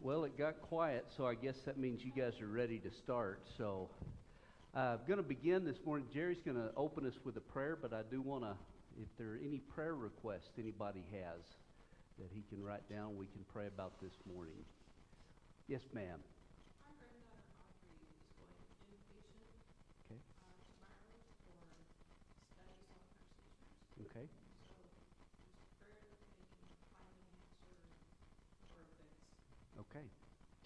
Well, it got quiet, so I guess that means you guys are ready to start. So, I'm going to begin this morning. Jerry's going to open us with a prayer, but I do want to, if there are any prayer requests anybody has that he can write down, we can pray about this morning. Yes, ma'am. Our granddaughter Audrey is going inpatient Okay. tomorrow for studies on her seizures. Okay. So just prayer that they can find an answer or a fix. Okay.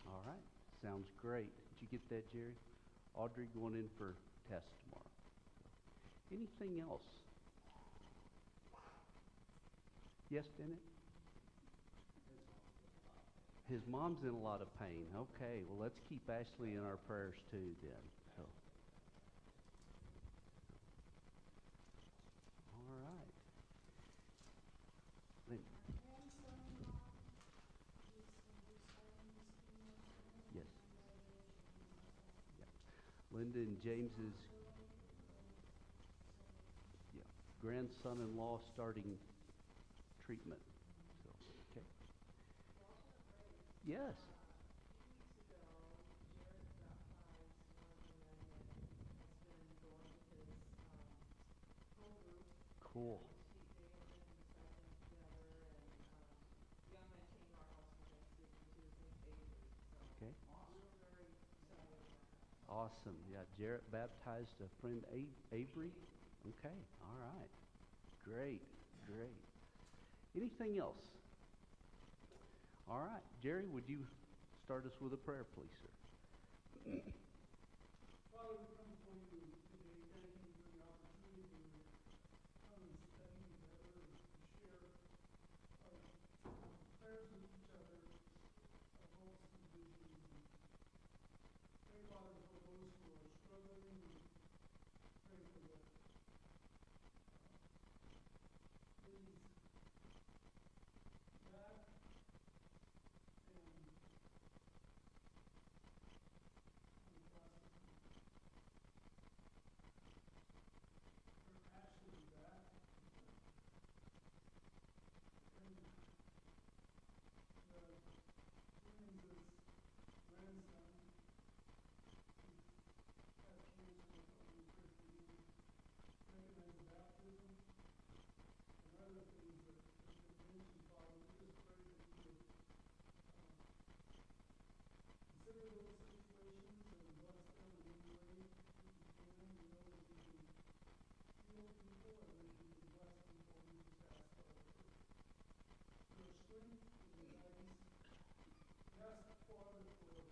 All right. Sounds great. Did you get that, Jerry? Audrey going in for test tomorrow. Anything else? Yes, Bennett? His mom's in a lot of pain. Okay. Well, let's keep Ashley in our prayers too then. So. All right. Lynn. Yes. Yeah. Linda and James's grandson-in-law starting treatment. So, okay. Yes. Cool. Okay. Awesome. Yeah, Jarrett baptized a friend, Avery. Okay. All right. Great. Great. Anything else? All right. Jerry, would you start us with a prayer, please, sir? Father, we come before you today, thanking you for the opportunity to come and study together and share our prayers with each other, our hopes and visions. And pray, Father, for those who are struggling, and pray for the Lynn's back and for Ashley's back. And the James's grandson who had cancer, but we pray for you. Recognize baptism and other things that have been mentioned, Father. We just pray that you would consider those situations and bless them in any way that you can. We know that you can heal people and that you can bless people. We just ask, Father, for your strength and your guidance. We ask, Father, for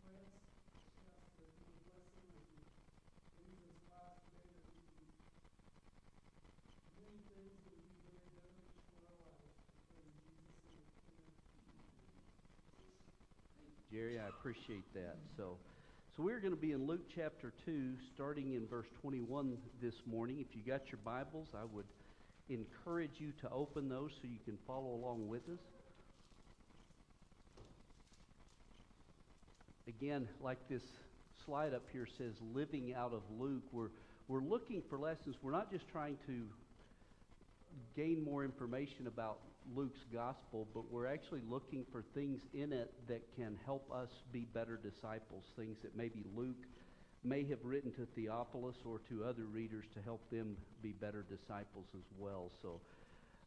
Lance. We ask that you would bless him as he leaves this last day, that he can many things that would be very beneficial in our lives. We pray in Jesus' name. Amen. Jerry, I appreciate that. So we're going to be in Luke chapter 2, starting in verse 21 this morning. If you got your Bibles, I would encourage you to open those so you can follow along with us. Again, like this slide up here says, living out of Luke, we're looking for lessons. We're not just trying to gain more information about Luke's gospel, but we're actually looking for things in it that can help us be better disciples, things that maybe Luke may have written to Theophilus or to other readers to help them be better disciples as well. So,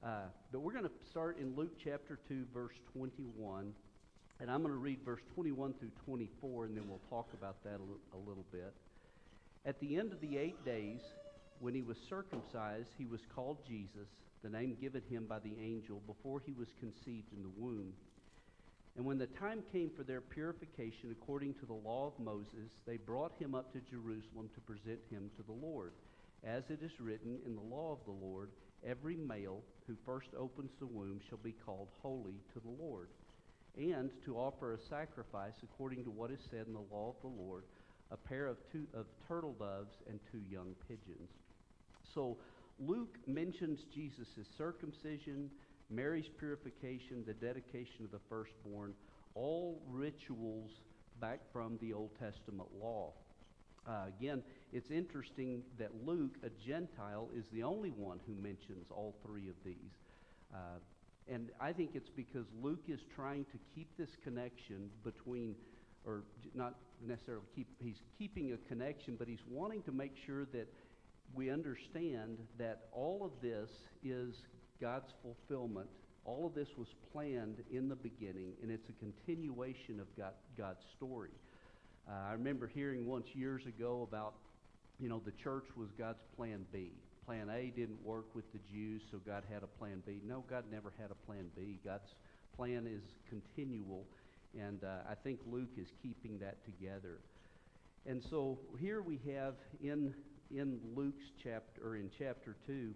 but we're going to start in Luke chapter 2, verse 21, and I'm going to read verse 21 through 24, and then we'll talk about that a little bit. At the end of the 8 days, when he was circumcised, he was called Jesus, the name given him by the angel before he was conceived in the womb. And when the time came for their purification according to the law of Moses, they brought him up to Jerusalem to present him to the Lord. As it is written in the law of the Lord, every male who first opens the womb shall be called holy to the Lord. And to offer a sacrifice according to what is said in the law of the Lord, a pair of turtle doves and 2 young pigeons. So Luke mentions Jesus' circumcision, Mary's purification, the dedication of the firstborn, all rituals back from the Old Testament law. Again, it's interesting that Luke, a Gentile, is the only one who mentions all 3 of these. And I think it's because Luke is trying to keep this connection between, not necessarily he's keeping a connection, but he's wanting to make sure that we understand that all of this is God's fulfillment. All of this was planned in the beginning, and it's a continuation of God's story. I remember hearing once years ago about, the church was God's plan B. Plan A didn't work with the Jews, so God had a plan B. No, God never had a plan B. God's plan is continual, and I think Luke is keeping that together. And so here we have in Luke's chapter, or in chapter 2,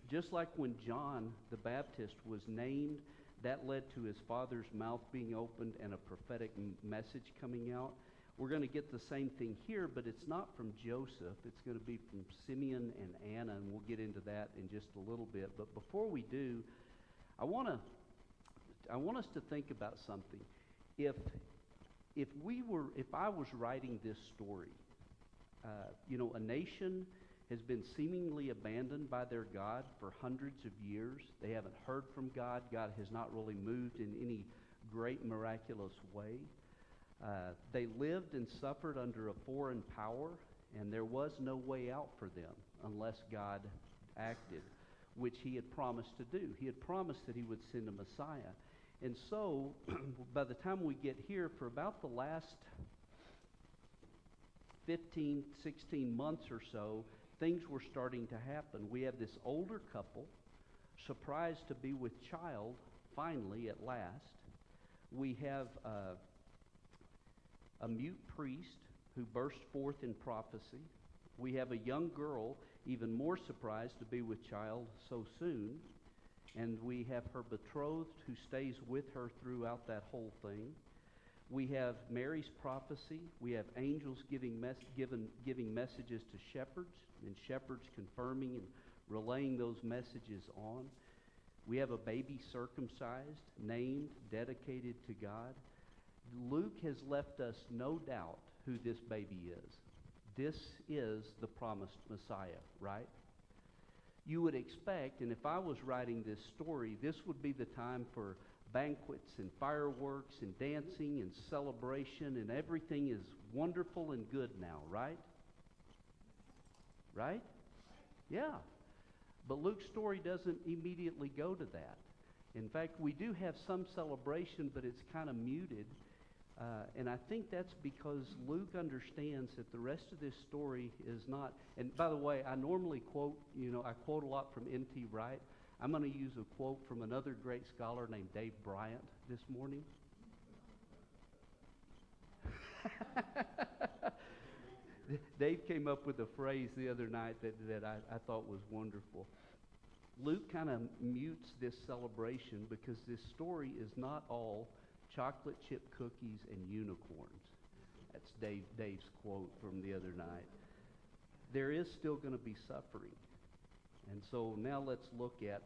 just like when John the Baptist was named, that led to his father's mouth being opened and a prophetic message coming out. We're going to get the same thing here, but it's not from Joseph. It's going to be from Simeon and Anna, and we'll get into that in just a little bit. But before we do, I want us to think about something. If I was writing this story, a nation has been seemingly abandoned by their God for hundreds of years. They haven't heard from God. God has not really moved in any great miraculous way. They lived and suffered under a foreign power, and there was no way out for them unless God acted, which he had promised to do. He had promised that he would send a Messiah. And so, by the time we get here, for about the last 15, 16 months or so, things were starting to happen. We have this older couple, surprised to be with child, finally, at last. We have a mute priest who burst forth in prophecy. We have a young girl, even more surprised to be with child so soon. And we have her betrothed who stays with her throughout that whole thing. We have Mary's prophecy. We have angels giving messages to shepherds, and shepherds confirming and relaying those messages on. We have a baby circumcised, named, dedicated to God. Luke has left us no doubt who this baby is. This is the promised Messiah, right? You would expect, and if I was writing this story, this would be the time for banquets and fireworks and dancing and celebration, and everything is wonderful and good now, right? Right? Yeah. But Luke's story doesn't immediately go to that. In fact, we do have some celebration, but it's kind of muted. And I think that's because Luke understands that the rest of this story is not, and by the way, I normally quote, I quote a lot from N.T. Wright. I'm going to use a quote from another great scholar named Dave Bryant this morning. Dave came up with a phrase the other night that I thought was wonderful. Luke kind of mutes this celebration because this story is not all chocolate chip cookies and unicorns. That's Dave's quote from the other night. There is still going to be suffering. And so now let's look at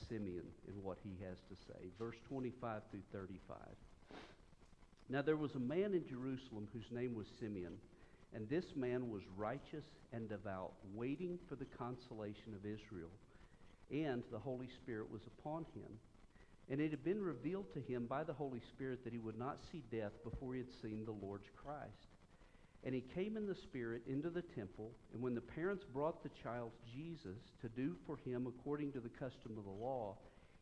Simeon and what he has to say. Verse 25 through 35. Now there was a man in Jerusalem whose name was Simeon, and this man was righteous and devout, waiting for the consolation of Israel. And the Holy Spirit was upon him. And it had been revealed to him by the Holy Spirit that he would not see death before he had seen the Lord's Christ. And he came in the Spirit into the temple, and when the parents brought the child Jesus to do for him according to the custom of the law,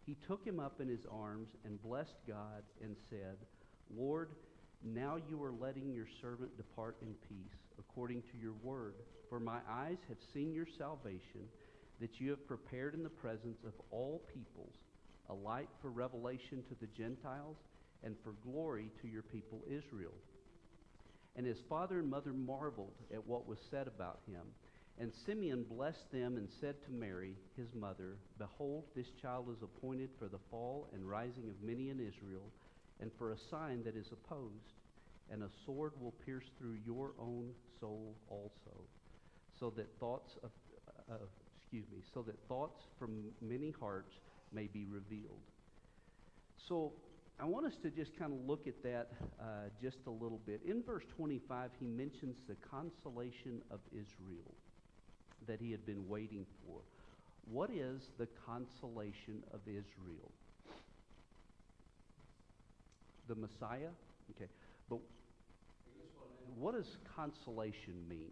he took him up in his arms and blessed God and said, Lord, now you are letting your servant depart in peace according to your word. For my eyes have seen your salvation, that you have prepared in the presence of all peoples, a light for revelation to the Gentiles and for glory to your people Israel. And his father and mother marveled at what was said about him. And Simeon blessed them and said to Mary, his mother, Behold, this child is appointed for the fall and rising of many in Israel, and for a sign that is opposed, and a sword will pierce through your own soul also, so that thoughts from many hearts may be revealed. So I want us to just kind of look at that just a little bit. In verse 25, he mentions the consolation of Israel that he had been waiting for. What is the consolation of Israel? the Messiah? Okay. But what does consolation mean?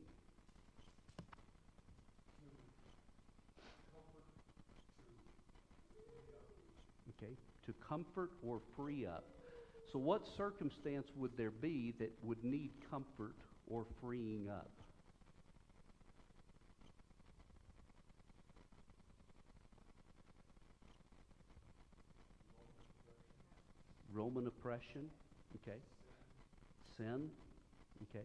Okay. To comfort or free up. So what circumstance would there be that would need comfort or freeing up? Roman oppression, okay. Sin, okay.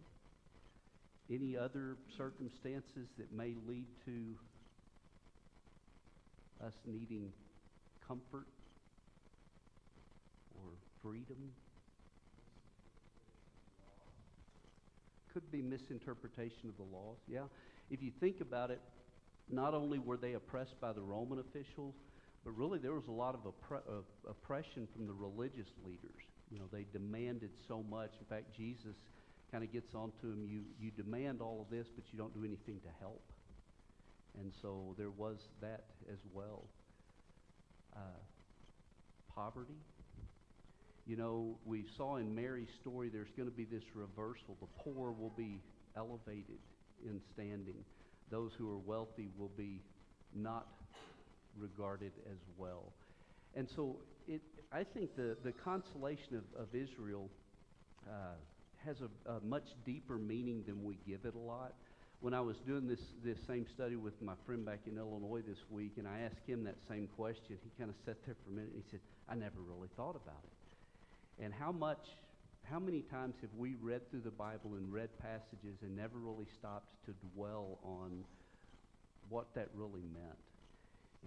Any other circumstances that may lead to us needing comfort or freedom? Could be misinterpretation of the laws, yeah. If you think about it, not only were they oppressed by the Roman officials, but really there was a lot of oppression from the religious leaders. You know, they demanded so much. In fact, Jesus kind of gets onto them, you demand all of this, but you don't do anything to help. And so there was that as well. Poverty. You know, we saw in Mary's story there's going to be this reversal. The poor will be elevated in standing. Those who are wealthy will be not regarded as well. And so I think the consolation of Israel has a much deeper meaning than we give it a lot. When I was doing this same study with my friend back in Illinois this week, and I asked him that same question, he kind of sat there for a minute and he said, I never really thought about it. And how many times have we read through the Bible and read passages and never really stopped to dwell on what that really meant?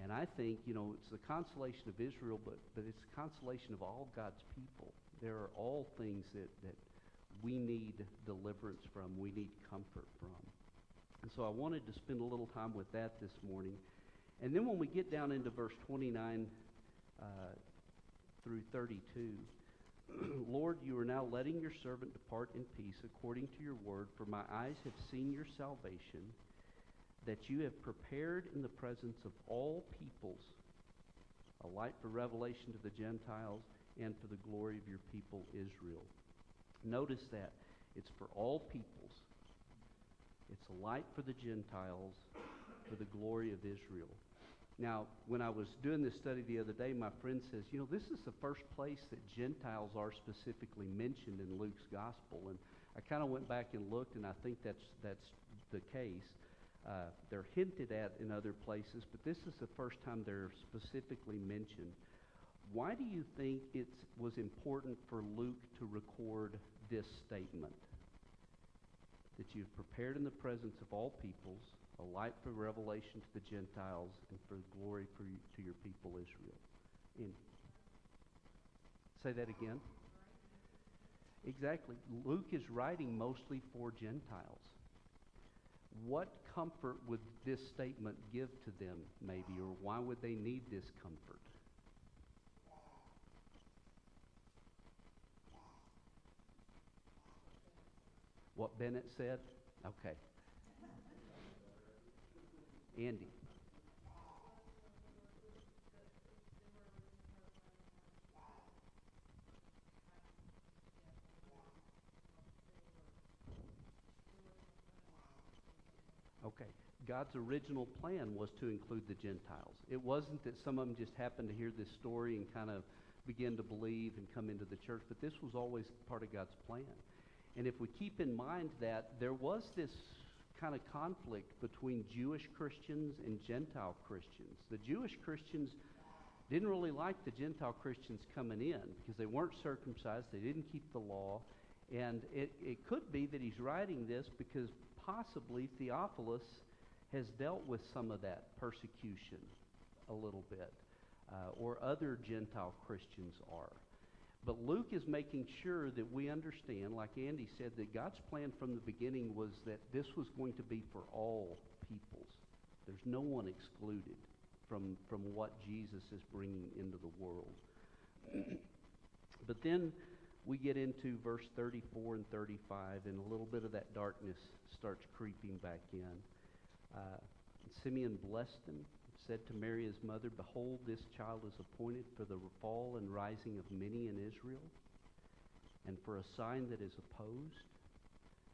And I think, you know, it's the consolation of Israel, but it's the consolation of all God's people. There are all things that we need deliverance from, we need comfort from. And so I wanted to spend a little time with that this morning. And then when we get down into verse 29 through 32, Lord, you are now letting your servant depart in peace according to your word, for my eyes have seen your salvation, that you have prepared in the presence of all peoples a light for revelation to the Gentiles and for the glory of your people Israel. Notice that. It's for all peoples. It's a light for the Gentiles, for the glory of Israel. Now, when I was doing this study the other day, my friend says, you know, this is the first place that Gentiles are specifically mentioned in Luke's gospel. And I kind of went back and looked, and I think that's the case. They're hinted at in other places, but this is the first time they're specifically mentioned. Why do you think it was important for Luke to record this statement? That you've prepared in the presence of all peoples a light for revelation to the Gentiles and for glory to your people Israel. And say that again. Exactly. Luke is writing mostly for Gentiles. What comfort would this statement give to them, maybe, or why would they need this comfort? What Bennett said? Okay. Andy. Okay. God's original plan was to include the Gentiles. It wasn't that some of them just happened to hear this story and kind of begin to believe and come into the church, but this was always part of God's plan. And if we keep in mind that there was this kind of conflict between Jewish Christians and Gentile Christians. The Jewish Christians didn't really like the Gentile Christians coming in because they weren't circumcised, they didn't keep the law, and it could be that he's writing this because possibly Theophilus has dealt with some of that persecution a little bit, or other Gentile Christians are. But Luke is making sure that we understand, like Andy said, that God's plan from the beginning was that this was going to be for all peoples. There's no one excluded from what Jesus is bringing into the world. But then we get into verse 34 and 35, and a little bit of that darkness starts creeping back in. Simeon blessed them, said to Mary his mother, behold, this child is appointed for the fall and rising of many in Israel, and for a sign that is opposed.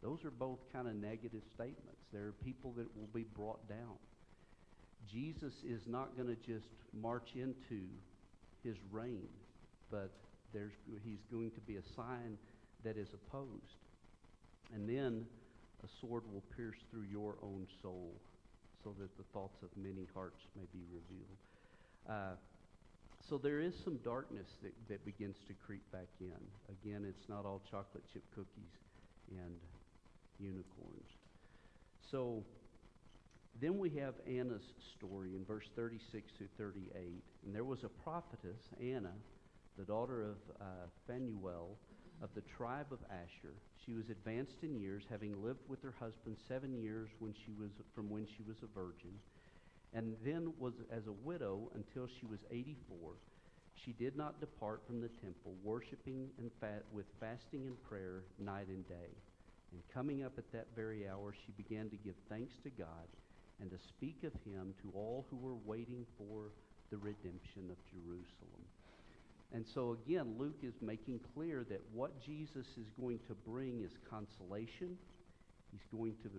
Those are both kind of negative statements. There are people that will be brought down. Jesus is not going to just march into his reign, but he's going to be a sign that is opposed. And then a sword will pierce through your own soul, so that the thoughts of many hearts may be revealed. So there is some darkness that begins to creep back in. Again, it's not all chocolate chip cookies and unicorns. So then we have Anna's story in verse 36 through 38. And there was a prophetess, Anna, the daughter of Phanuel of the tribe of Asher. She was advanced in years, having lived with her husband 7 years when she was a virgin, and then was as a widow until she was 84. She did not depart from the temple, worshiping with fasting and prayer night and day. And coming up at that very hour, she began to give thanks to God and to speak of him to all who were waiting for the redemption of Jerusalem. And so again, Luke is making clear that what Jesus is going to bring is consolation. He's going to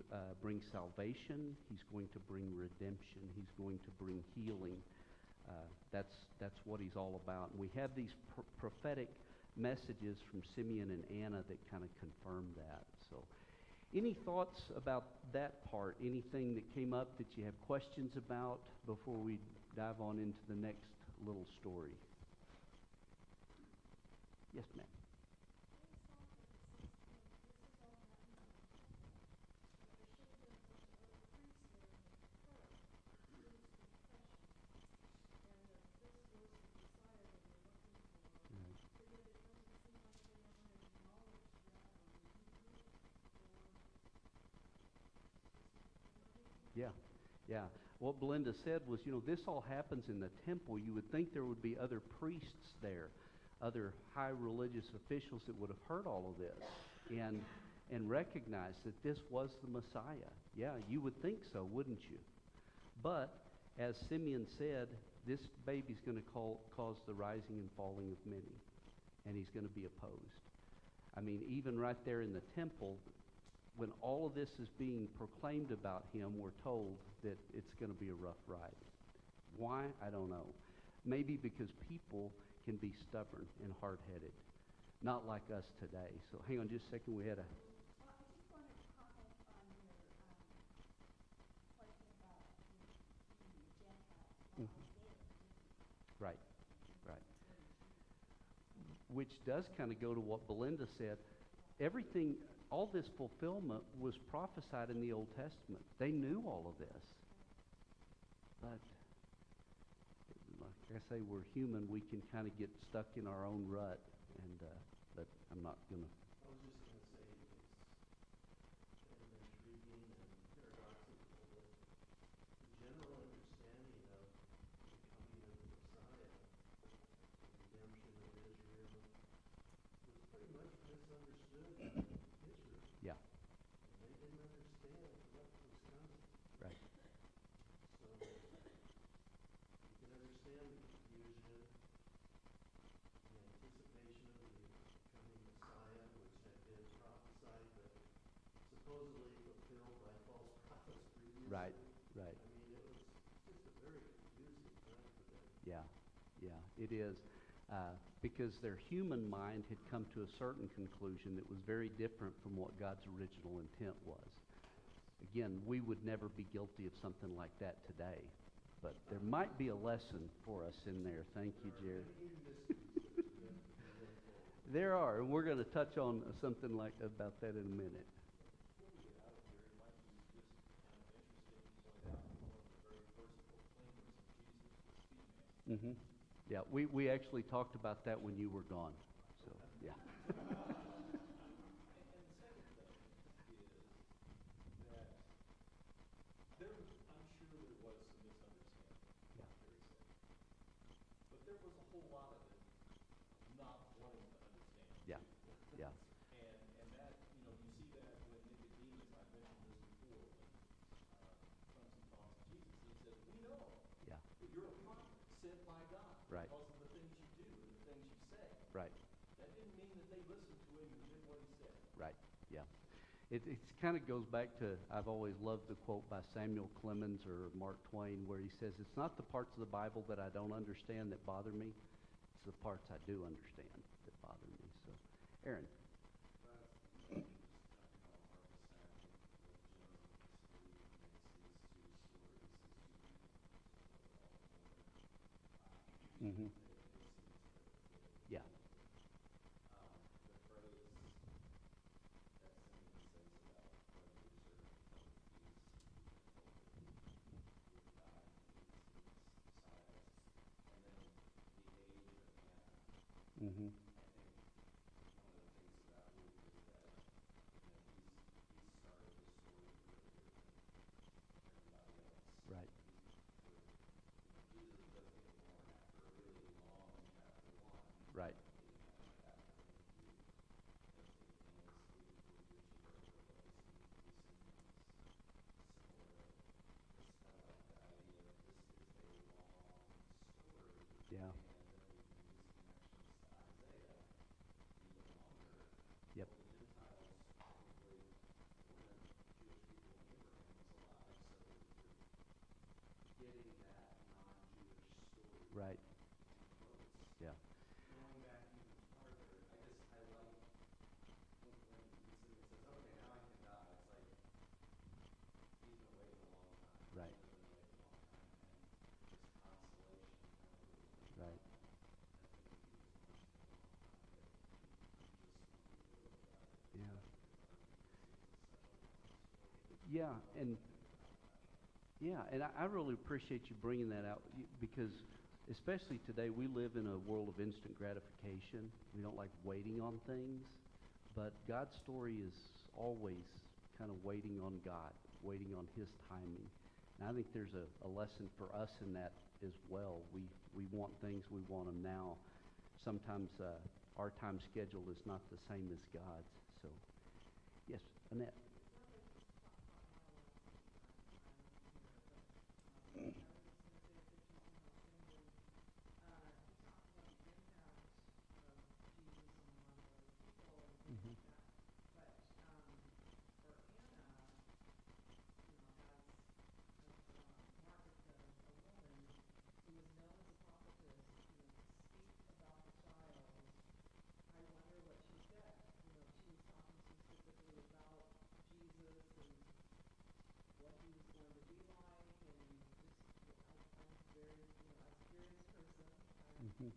bring salvation. He's going to bring redemption. He's going to bring healing. That's what he's all about. And we have these prophetic messages from Simeon and Anna that kind of confirm that. So, any thoughts about that part? Anything that came up that you have questions about before we dive on into the next little story? Yes, ma'am. Yeah, yeah. What Belinda said was, this all happens in the temple. You would think there would be other priests there, other high religious officials that would have heard all of this and recognized that this was the Messiah. Yeah, you would think so, wouldn't you? But, as Simeon said, this baby's going to cause the rising and falling of many, and he's going to be opposed. I mean, even right there in the temple, when all of this is being proclaimed about him, we're told that it's going to be a rough ride. Why? I don't know. Maybe because people can be stubborn and hard-headed, not like us today. So hang on just a second. We had a... Well, I just wanted to comment on your question about the Gentiles. Mhm. Isaiah predicted Right, right. Which does kind of go to what Belinda said. Everything, all this fulfillment was prophesied in the Old Testament. They knew all of this. But, like I say, we're human. We can kind of get stuck in our own rut. And but I'm not going to... I was just going to say it's kind of intriguing and paradoxical that the general understanding of the coming of the Messiah, the redemption of Israel, was pretty much misunderstood by Israel. Yeah, And they didn't understand what was coming. right. So you can understand the confusion, the anticipation of the coming Messiah, which had been prophesied but supposedly fulfilled by false prophets previously. Right, right. I mean, it was just a very confusing time for them. Yeah, yeah, it is. Because their human mind had come to a certain conclusion that was very different from what God's original intent was. Again, we would never be guilty of something like that today. But there might be a lesson for us in there. Thank you, Jared. There are, and we're going to touch on something about that in a minute. Before we get out of here, it might be just kind of interesting to point out that one of the very first proclaimers of Jesus was female. Mm-hmm. Yeah, we actually talked about that when you were gone. So, yeah. And the second thing is that I'm sure there was some misunderstanding, Yeah. Terry said. But there was a whole lot of it not wanting to understand. Yeah, yeah. And that, you see that when Nicodemus, I mentioned this before, when Clemson talks to Jesus, he says, we know Yeah. that you're a prophet sent by God Right. because of the things you do and the things you say. Right. That didn't mean that they listened to him Right, yeah. It kind of goes back to, I've always loved the quote by Samuel Clemens or Mark Twain where he says, it's not the parts of the Bible that I don't understand that bother me, it's the parts I do understand that bother me. So, Aaron. But, just kind of Martha said, I think the general history makes these two stories, these two people, all women, Mm-hmm. they seem to fit. Yeah. The phrase that Simeon says about when Luke's are becoming feasts and he's been told that he would die and he's Messiah, and then the age of Anna. Mm-hmm. I think one of the things about Luke is that, he's started this story earlier than everybody else. Right. Jesus doesn't get born after a really long chapter 1. Right. Leading up to chapter 22. In his 84 years here, over what we seem to be Simeon's similar. It's kind of like the idea of this is a long story. Yeah. And then we can use connections to Isaiah even longer. Yep. Well, the Gentiles probably weren't Jewish people when Abraham was alive, so you're getting that non-Jewish story Right. in quotes. Yeah. Going back even farther, I like when Simeon says, okay, now I can die. It's like he's been waiting a long time. Right. He's been waiting a long time, and this consolation kind of really went Right. on. Has been in people's minds for a long time that he just won't be real about it. Yeah. Because other people see it as such a long story. Yeah, and Think about that. yeah, and I really appreciate you bringing that out because, especially today, we live in a world of instant gratification. We don't like waiting on things, but God's story is always kind of waiting on God, waiting on His timing. And I think there's a lesson for us in that as well. We want things, we want them now. Sometimes our time schedule is not the same as God's. So, yes, Annette. Mm-hmm. Mm-hmm.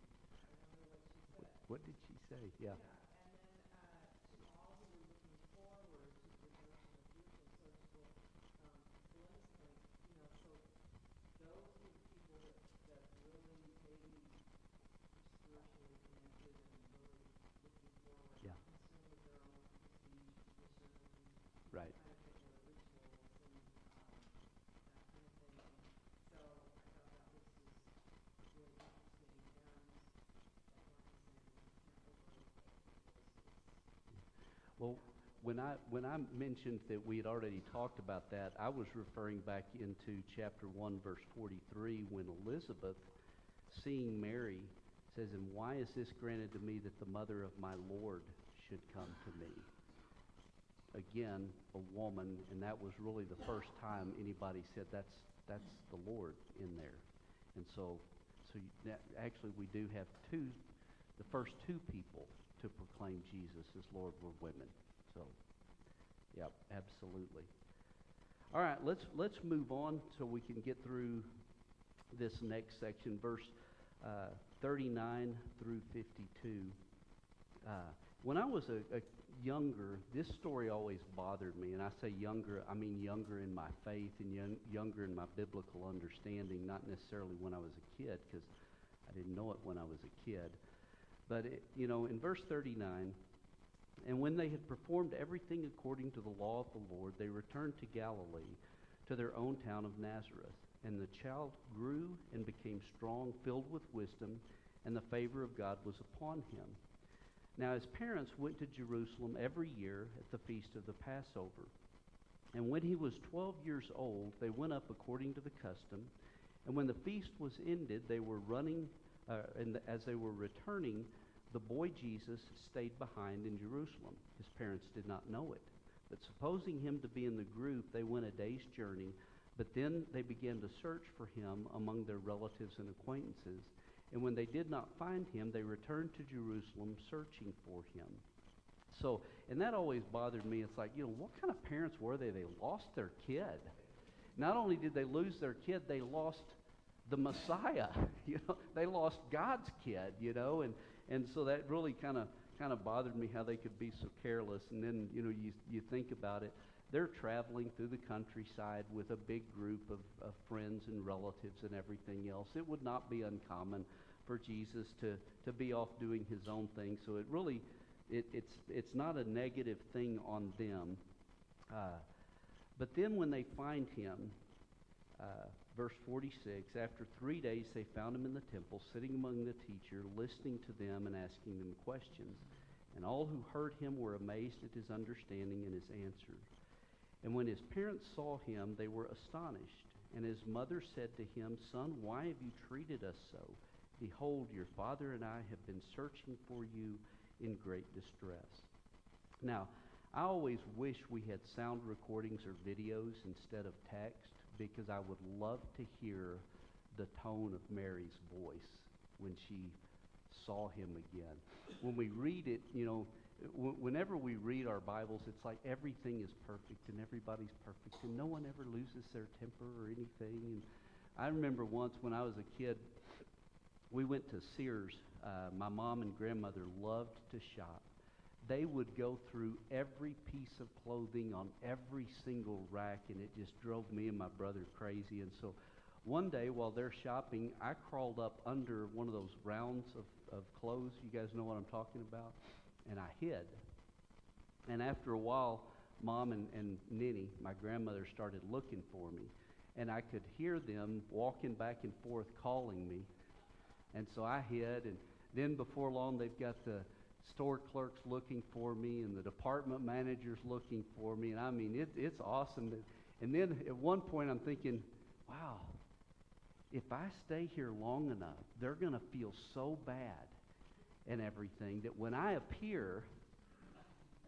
What did she say? Yeah. Yeah. Right. Well, when I mentioned that we had already talked about that, I was referring back into chapter 1, verse 43, when Elizabeth, seeing Mary, says, "And why is this granted to me that the mother of my Lord should come to me?" Again, a woman, and that was really the first time anybody said that's the Lord in there. And actually we do have the first two people to proclaim Jesus as Lord were women. So, yeah, absolutely. All right, let's move on so we can get through this next section, verse 39 through 52. When I was a younger, this story always bothered me, and I say younger, I mean younger in my faith and younger in my biblical understanding, not necessarily when I was a kid, because I didn't know it when I was a kid. But, in verse 39, "And when they had performed everything according to the law of the Lord, they returned to Galilee, to their own town of Nazareth. And the child grew and became strong, filled with wisdom, and the favor of God was upon him. Now his parents went to Jerusalem every year at the feast of the Passover. And when he was 12 years old, they went up according to the custom. And when the feast was ended, they were running, and as they were returning, the boy Jesus stayed behind in Jerusalem. His parents did not know it. But supposing him to be in the group, they went a day's journey. But then they began to search for him among their relatives and acquaintances. And when they did not find him, they returned to Jerusalem searching for him. So, and that always bothered me. It's like, what kind of parents were they? They lost their kid. Not only did they lose their kid, they lost the Messiah. They lost God's kid, and so that really kind of bothered me how they could be so careless. And then, you think about it. They're traveling through the countryside with a big group of friends and relatives and everything else. It would not be uncommon for Jesus to be off doing his own thing. So it really, it's not a negative thing on them. But then when they find him, verse 46, after 3 days they found him in the temple, sitting among the teacher, listening to them and asking them questions. And all who heard him were amazed at his understanding and his answers. And when his parents saw him, they were astonished. And his mother said to him, "Son, why have you treated us so? Behold, your father and I have been searching for you in great distress." Now, I always wish we had sound recordings or videos instead of text, because I would love to hear the tone of Mary's voice when she saw him again. When we read it, whenever we read our Bibles, it's like everything is perfect and everybody's perfect and no one ever loses their temper or anything. And I remember once when I was a kid, we went to Sears. My mom and grandmother loved to shop. They would go through every piece of clothing on every single rack, and it just drove me and my brother crazy. And so one day while they're shopping, I crawled up under one of those rounds of clothes. You guys know what I'm talking about? And I hid. And after a while, Mom and Ninny, my grandmother, started looking for me. And I could hear them walking back and forth calling me. And so I hid, and then before long they've got the store clerks looking for me and the department managers looking for me. And I mean, it's awesome. And then at one point I'm thinking, wow, if I stay here long enough, they're going to feel so bad and everything that when I appear,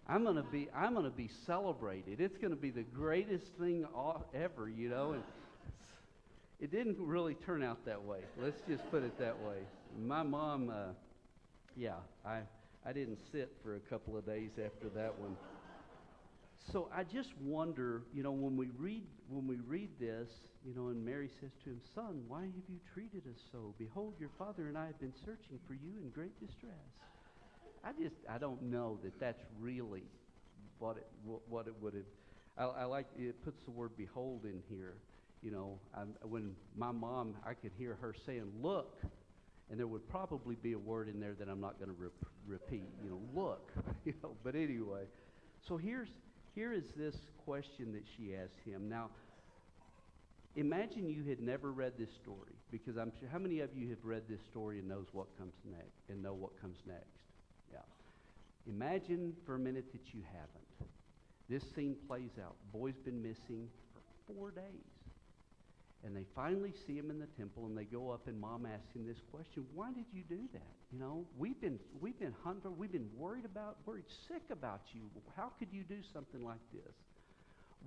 I'm going to be celebrated. It's going to be the greatest thing ever, And it didn't really turn out that way. Let's just put it that way. My mom, I didn't sit for a couple of days after that one. So I just wonder, when we read this, and Mary says to him, "Son, why have you treated us so? Behold, your father and I have been searching for you in great distress." I don't know that that's really what it would have. I like it puts the word "behold" in here. When my mom, I could hear her saying, "Look," and there would probably be a word in there that I'm not going to repeat. Look. But anyway, so here is this question that she asked him. Now, imagine you had never read this story, because I'm sure, how many of you have read this story and know what comes next? Yeah. Imagine for a minute that you haven't. This scene plays out. Boy's been missing for 4 days. And they finally see him in the temple, and they go up, and Mom asks him this question: "Why did you do that? We've been hungry, we've been worried sick about you. How could you do something like this?"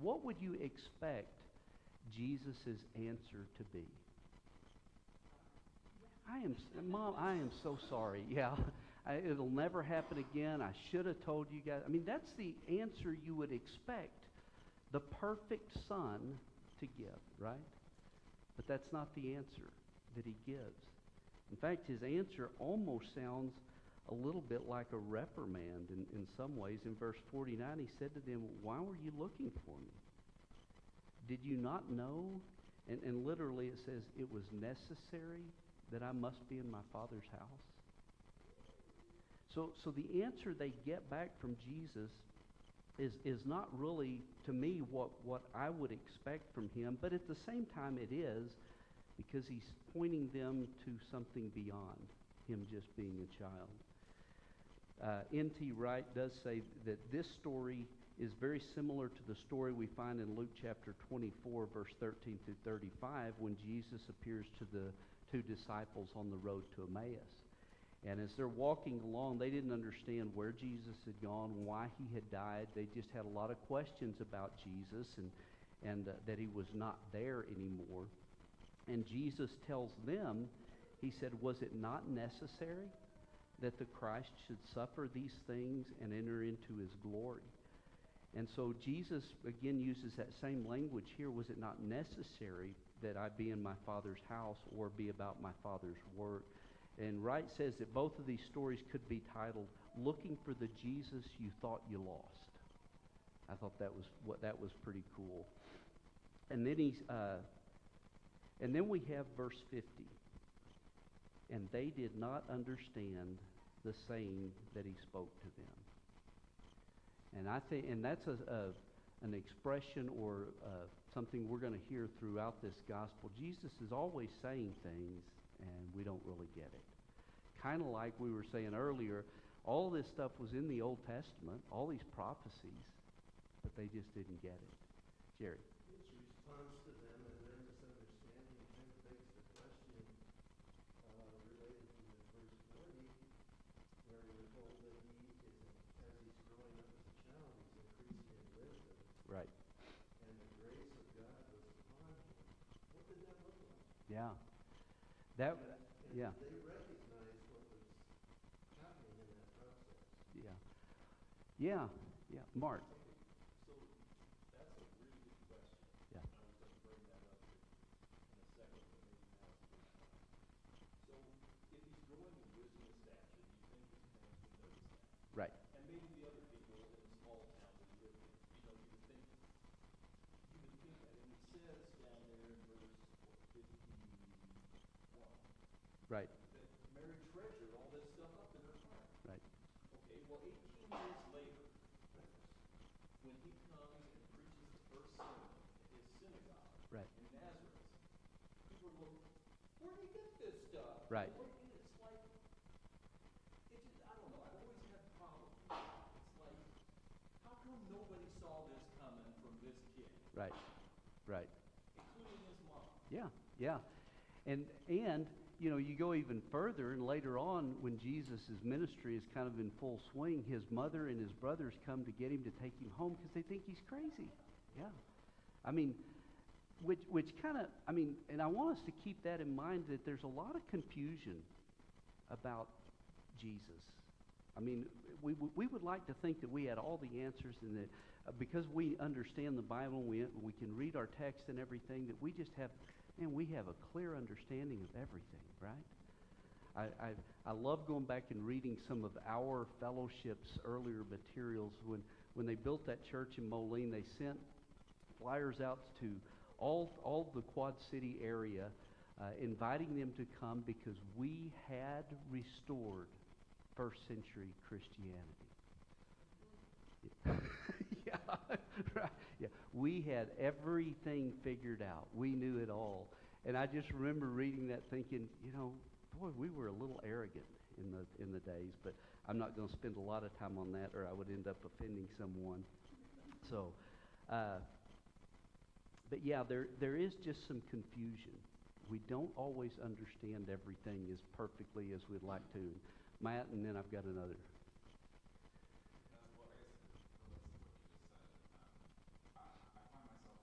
What would you expect Jesus' answer to be? Mom, I am so sorry. Yeah, it'll never happen again. I should have told you guys. I mean, that's the answer you would expect the perfect son to give, right? But that's not the answer that he gives. In fact, his answer almost sounds a little bit like a reprimand in some ways. In verse 49, he said to them, "Why were you looking for me? Did you not know?" And literally it says, "It was necessary that I must be in my Father's house." So the answer they get back from Jesus is not really, to me, what I would expect from him, but at the same time it is, because he's pointing them to something beyond him just being a child. N.T. Wright does say that this story is very similar to the story we find in Luke chapter 24, verse 13 through 35, when Jesus appears to the two disciples on the road to Emmaus. And as they're walking along, they didn't understand where Jesus had gone, why he had died. They just had a lot of questions about Jesus and that he was not there anymore. And Jesus tells them, he said, was it not necessary that the Christ should suffer these things and enter into his glory? And so Jesus, again, uses that same language here. Was it not necessary that I be in my Father's house or be about my Father's work? And Wright says that both of these stories could be titled, Looking for the Jesus You Thought You Lost. I thought that was pretty cool. And then and then we have verse 50. And they did not understand the saying that he spoke to them. And I think, and that's an expression or something we're going to hear throughout this gospel. Jesus is always saying things, and we don't really get it. Kind of like we were saying earlier, all this stuff was in the Old Testament, all these prophecies, but they just didn't get it. Jerry. His response to them and their misunderstanding kind of begs the question related to verse 40, where we're told that he is, as he's growing up as a child, he's increasing in wisdom, Right. and the grace of God was upon him. What did that look like? Yeah. That. And Yeah. they recognized what was happening in that process. Yeah. Yeah. Yeah. Mark. So that's a really good question. Yeah. I was going to bring that up in a second, but maybe now's a good time. So if he's growing in wisdom and stature, you think his parents would notice that. Right. And maybe the other people in the small town that he lived in. You would think that. And he says down there in verse 51, Right. that Mary treasured all this stuff up in her heart. Right. Okay, well, 18 years later, when he comes and preaches the first sermon at his synagogue Right. in Nazareth, people are looking, where did he get this stuff? Right. And it's like, I don't know, I've always had problems with that. It's like, how come nobody saw this coming from this kid, Right. Right. including his mom? Yeah. Yeah. And you go even further, and later on, when Jesus' ministry is kind of in full swing, his mother and his brothers come to get him to take him home because they think he's crazy. Yeah. I mean, which kind of, and I want us to keep that in mind, that there's a lot of confusion about Jesus. I mean, we would like to think that we had all the answers, and that because we understand the Bible, we can read our text and everything, that we just have, we have a clear understanding of everything, right? I love going back and reading some of our fellowship's earlier materials. When they built that church in Moline, they sent flyers out to all the Quad City area, inviting them to come because we had restored first century Christianity. Yeah, right. Yeah, we had everything figured out. We knew it all. And I just remember reading that thinking, boy, we were a little arrogant in the days, but I'm not going to spend a lot of time on that, or I would end up offending someone. So, but yeah, there is just some confusion. We don't always understand everything as perfectly as we'd like to. Matt, and then I've got another. Well, I guess it relates to what you just said. I find myself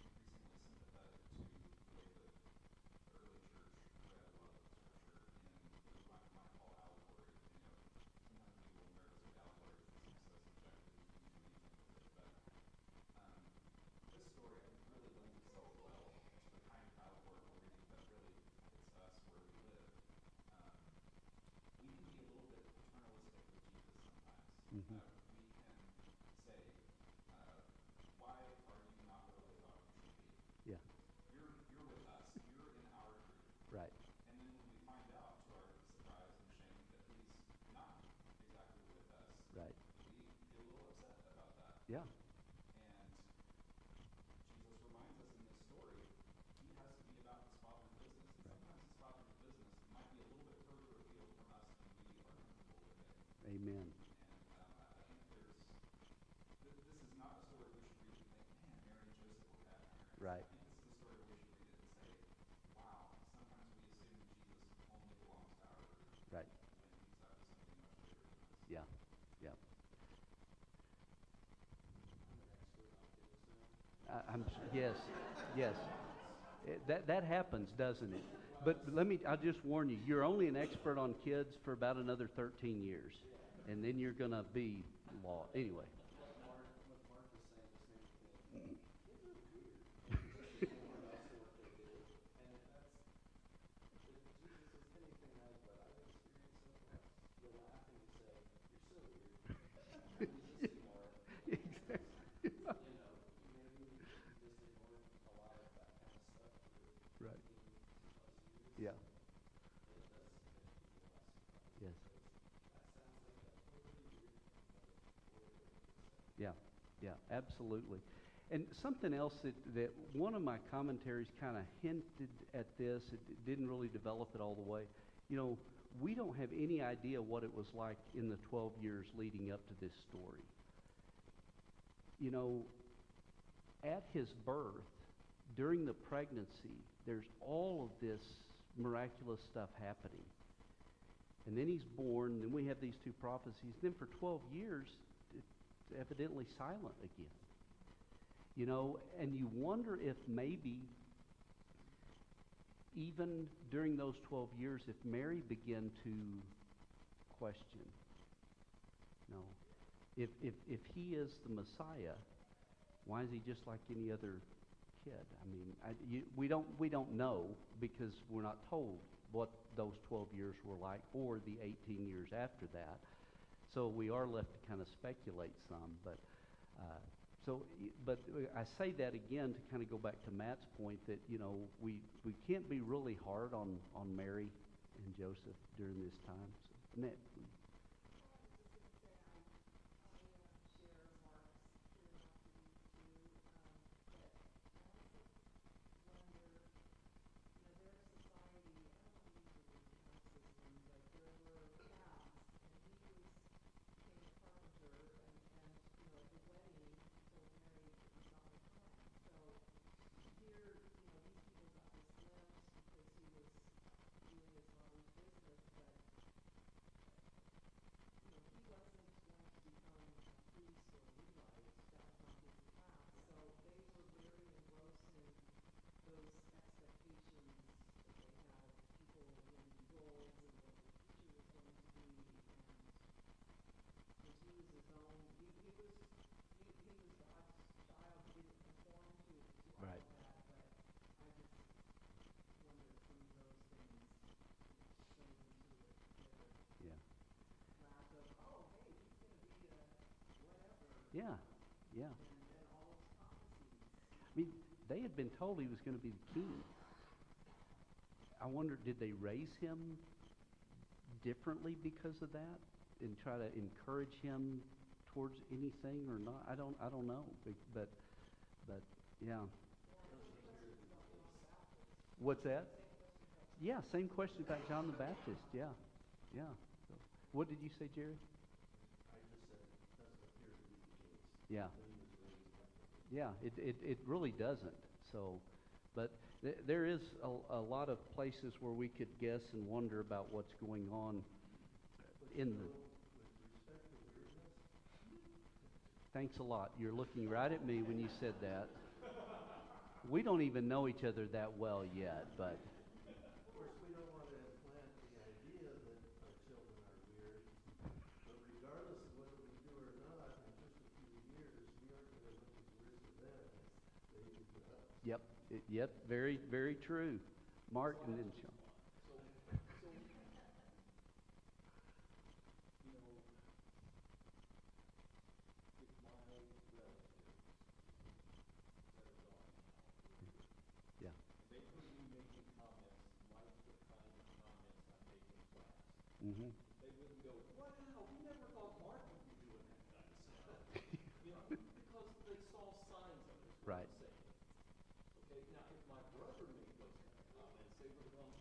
increasingly sympathetic to the way that the early church read a lot of the scripture in what we might call allegory. Sometimes people embarrass with allegory because it seems so subjective, you can do anything with it. But this story, I think, really lends itself well to the kind of allegory we're reading that really hits us where we live. We can be a little bit paternalistic with Jesus sometimes. Mm-hmm. We can say, why are you not where we thought you should be? Yeah. You're with us. You're in our group. Right. And then when we find out, to our surprise and shame, that he's not exactly with us, Right. we get a little upset about that. Yeah. And Jesus reminds us in this story, he has to be about his Father's business. And sometimes his Father's business might be a little bit further afield from us than we are comfortable with it. Amen. And I think this is not a story we should read and think, man, Mary and Joseph were bad parents. Right. I think this is a story where we should read it and say, wow, sometimes we assume Jesus only belongs to our group. Right. When he Yes, yes. That happens, doesn't it? But I'll just warn you, you're only an expert on kids for about another 13 years. And then you're going to be law. Anyway. What Mark was saying just made me think, kids are weird. Just anyone else to what they do. And if Jesus was anything like what I've experienced so far, you laugh and you say, you're so weird. And you just ignore it. Exactly. You know, maybe you just ignored a lot of that kind of stuff for Right. 15+ years. Yeah. It does make people ask surprised. Yes. That sounds like a totally weird thing, but totally what you just said. Yeah, yeah, absolutely. And something else that one of my commentaries kind of hinted at this, it didn't really develop it all the way. You know, we don't have any idea what it was like in the 12 years leading up to this story. You know, at his birth, during the pregnancy, there's all of this miraculous stuff happening. And then he's born, then we have these two prophecies. Then for 12 years, it's evidently silent again. You know, and you wonder if maybe even during those 12 years, if Mary began to question, no, if he is the Messiah, why is he just like any other kid? I mean, we don't know because we're not told what those 12 years were like or the 18 years after that. So we are left to kind of speculate some, but I say that again to kind of go back to Matt's point that, you know, we can't be really hard on Mary and Joseph during this time. So, Annette, please. Right. Yeah. Yeah. Yeah. I mean, they had been told he was going to be the king. I wonder, did they raise him differently because of that, and try to encourage him towards anything or not? I don't know, but yeah. What's that? Yeah, same question about John the Baptist. Yeah, yeah. So, what did you say, Jerry? I just said it doesn't appear to be the case. Yeah. That he was raised up. Yeah, it really doesn't. So, but there is a lot of places where we could guess and wonder about what's going on in the. With respect to weirdness, Thanks a lot. You're looking right at me when you said that. We don't even know each other that well yet, but of course, we don't want to implant the idea that our children are weird. But regardless of whether we do or not, in just a few years, we aren't going to look as weird to them as they do to us. yep, very, very true. Mark and then Sean. So, you know, if my relatives that are gone now, Yeah. they heard me making comments like the kind of comments I make in class, Mm-hmm. they wouldn't go, wow, we never thought Mark would be doing that kind of stuff. You know, because they saw signs of it, is what Right. I'm saying. Okay, now if my brother made those kind of comments, they would have gone,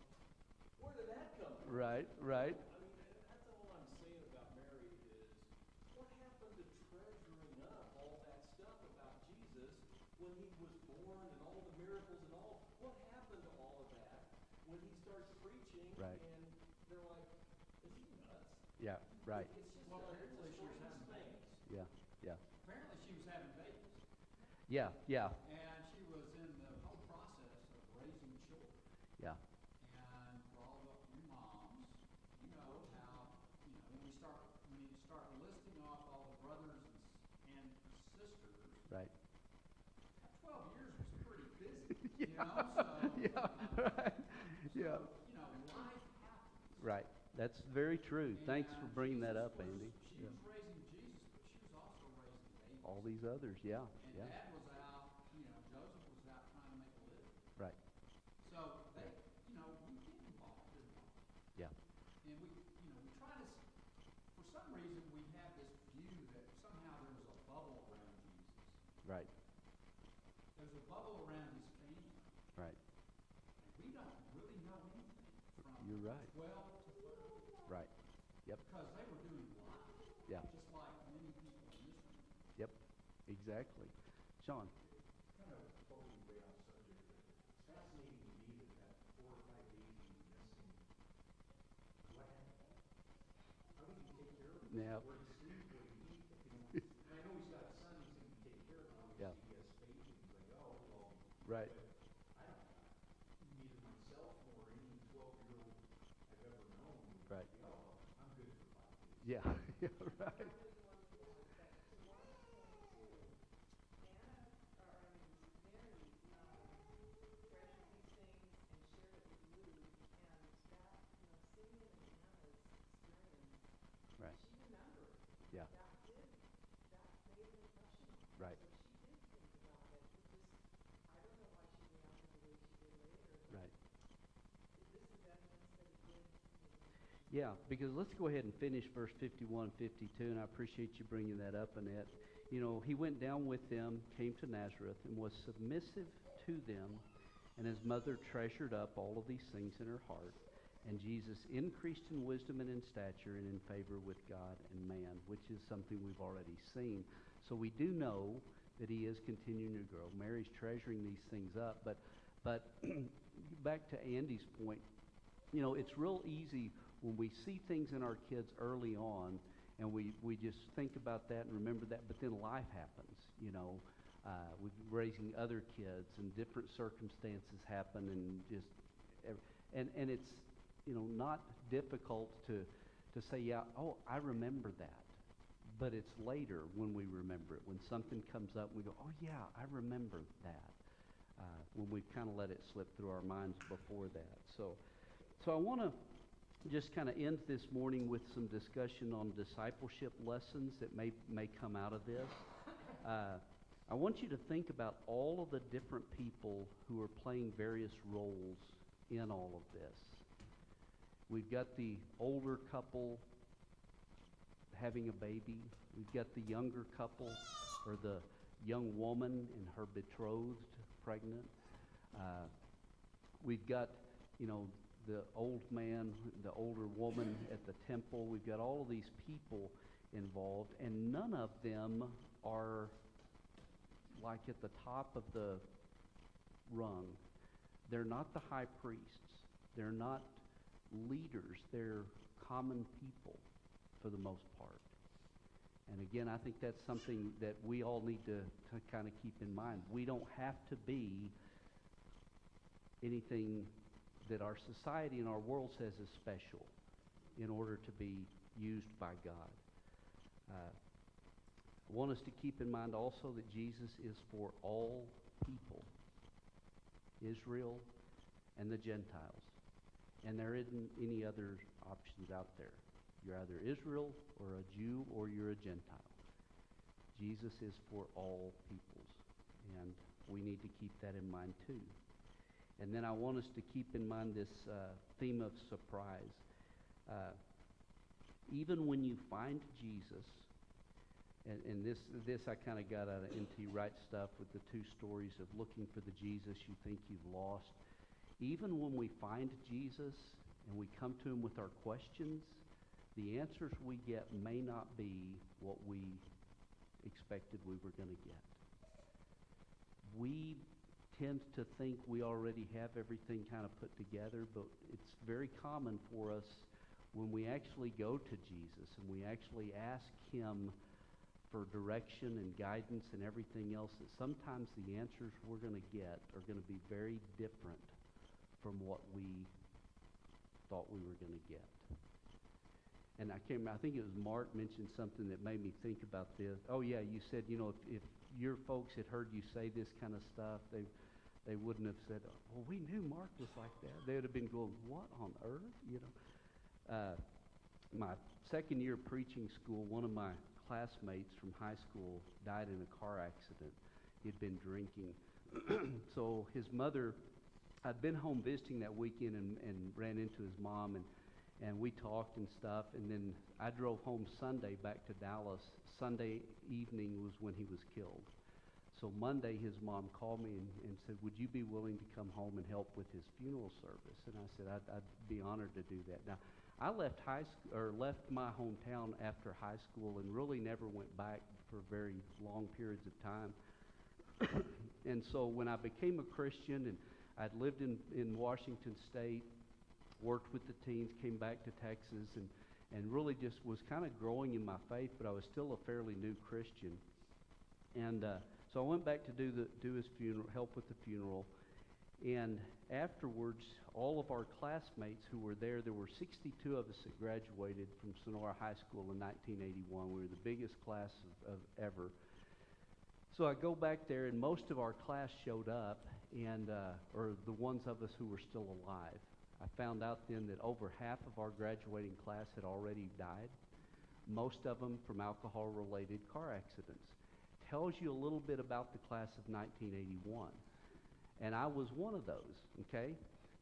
where did that come from? Right. I mean, that's all I'm saying about Mary is, what happened to treasuring up all that stuff about Jesus when he was born and all the miracles and all? What happened to all of that when he starts preaching Right. and they're like, is he nuts? Yeah. Right. It's just Well, it's apparently the she was strangest having things. babies. Yeah. Yeah. Apparently she was having babies. Yeah. Yeah. And Yeah, right, yeah. Life happens. Right, that's very true. Thanks for And bringing that Jesus up, Andy. She Yeah. was raising Jesus, but she was also raising babies. All these others, yeah, And yeah, Dad was out, Joseph was out trying to make a living. right, So they, we get involved in life. yeah, And we try to, for some reason, we have this view that somehow there's a bubble around Jesus. right, There's a bubble around his family. right. And we don't really know anything from You're right. 12 to 30. Right, yep, Because they were doing life. yeah, Just like many people in this room. yep, exactly. Sean? Kind of totally way off subject, but it's fascinating to me that 4 or 5 days he was missing. What happened? How did he take care of him? Yeah. Where he sleep, where he eat, And I know he's got a son, he's gonna be taken care of, and Yeah. obviously he has faith, and he's like, oh, well. Right. But I don't, neither myself nor any 12-year-old I've ever known. would Right. say, oh, I'm good for 5 days. Yeah, yeah, right, right, yeah, right, right. Yeah, because let's go ahead and finish verse 51, 52, and I appreciate you bringing that up, Annette. He went down with them, came to Nazareth, and was submissive to them, and his mother treasured up all of these things in her heart. And Jesus increased in wisdom and in stature and in favor with God and man, which is something we've already seen. So we do know that he is continuing to grow. Mary's treasuring these things up, but back to Andy's point, it's real easy when we see things in our kids early on, and we just think about that and remember that, but then life happens, with raising other kids, and different circumstances happen, and it's, not difficult to say, yeah, oh, I remember that. But it's later when we remember it, when something comes up, we go, oh yeah, I remember that, when we kind of let it slip through our minds before that. So I want to just kind of end this morning with some discussion on discipleship lessons that may come out of this. I want you to think about all of the different people who are playing various roles in all of this. We've got the older couple having a baby. We've got the younger couple, or the young woman and her betrothed pregnant. We've got, the old man, the older woman at the temple. We've got all of these people involved, and none of them are like at the top of the rung. They're not the high priests. They're not leaders. They're common people for the most part. And again, I think that's something that we all need to kind of keep in mind. We don't have to be anything that our society and our world says is special in order to be used by God. I want us to keep in mind also that Jesus is for all people, Israel and the Gentiles. And there isn't any other options out there. You're either Israel or a Jew or you're a Gentile. Jesus is for all peoples, and we need to keep that in mind too. And then I want us to keep in mind this theme of surprise. Even when you find Jesus, and this I kind of got out of N.T. Wright stuff with the 2 stories of looking for the Jesus you think you've lost. Even when we find Jesus and we come to him with our questions, the answers we get may not be what we expected we were going to get. We tend to think we already have everything kind of put together, but it's very common for us when we actually go to Jesus and we actually ask him for direction and guidance and everything else, that sometimes the answers we're going to get are going to be very different from what we thought we were going to get. And I think it was Mark mentioned something that made me think about this. Oh yeah, you said, if your folks had heard you say this kind of stuff, they wouldn't have said, well, we knew Mark was like that. They would have been going, what on earth? You know, my second year of preaching school, one of my classmates from high school died in a car accident. He'd been drinking. So his mother, I'd been home visiting that weekend and ran into his mom, and we talked and stuff. And then I drove home Sunday back to Dallas. Sunday evening was when he was killed. So Monday, his mom called me and said, would you be willing to come home and help with his funeral service? And I said, I'd be honored to do that. Now, I left left my hometown after high school and really never went back for very long periods of time. And so when I became a Christian, and I'd lived in Washington State, worked with the teens, came back to Texas, and really just was kind of growing in my faith, but I was still a fairly new Christian. And so I went back to do his funeral, help with the funeral. And afterwards, all of our classmates who were there were 62 of us that graduated from Sonora High School in 1981. We were the biggest class of ever. So I go back there, and most of our class showed up, and or the ones of us who were still alive. I found out then that over half of our graduating class had already died, most of them from alcohol-related car accidents. Tells you a little bit about the class of 1981. And I was one of those, okay?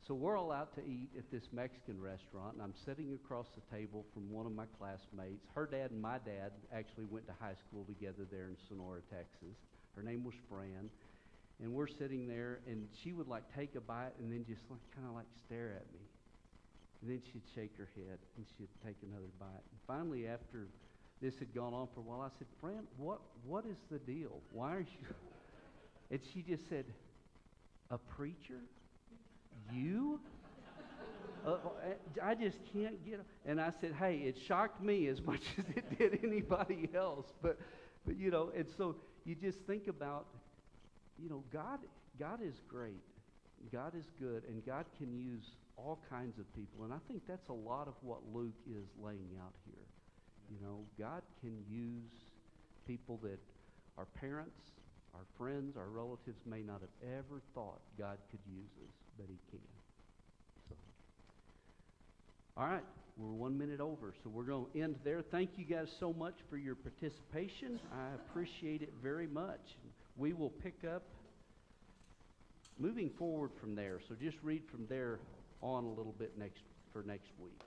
So we're all out to eat at this Mexican restaurant, and I'm sitting across the table from one of my classmates. Her dad and my dad actually went to high school together there in Sonora, Texas. Her name was Fran. And we're sitting there, and she would like take a bite and then just like, kind of like stare at me. And then she'd shake her head, and she'd take another bite. And finally, after this had gone on for a while, I said, Fran, what is the deal? Why are you? And she just said, a preacher? You? I just can't get it. And I said, hey, it shocked me as much as it did anybody else. But you know, and so you just think about, you know, God is great. God is good, and God can use all kinds of people. And I think that's a lot of what Luke is laying out here. You know, God can use people that our parents, our friends, our relatives may not have ever thought God could use us, but he can. So, all right, we're 1 minute over, so we're going to end there. Thank you guys so much for your participation. I appreciate it very much. We will pick up moving forward from there, so just read from there on a little bit next week.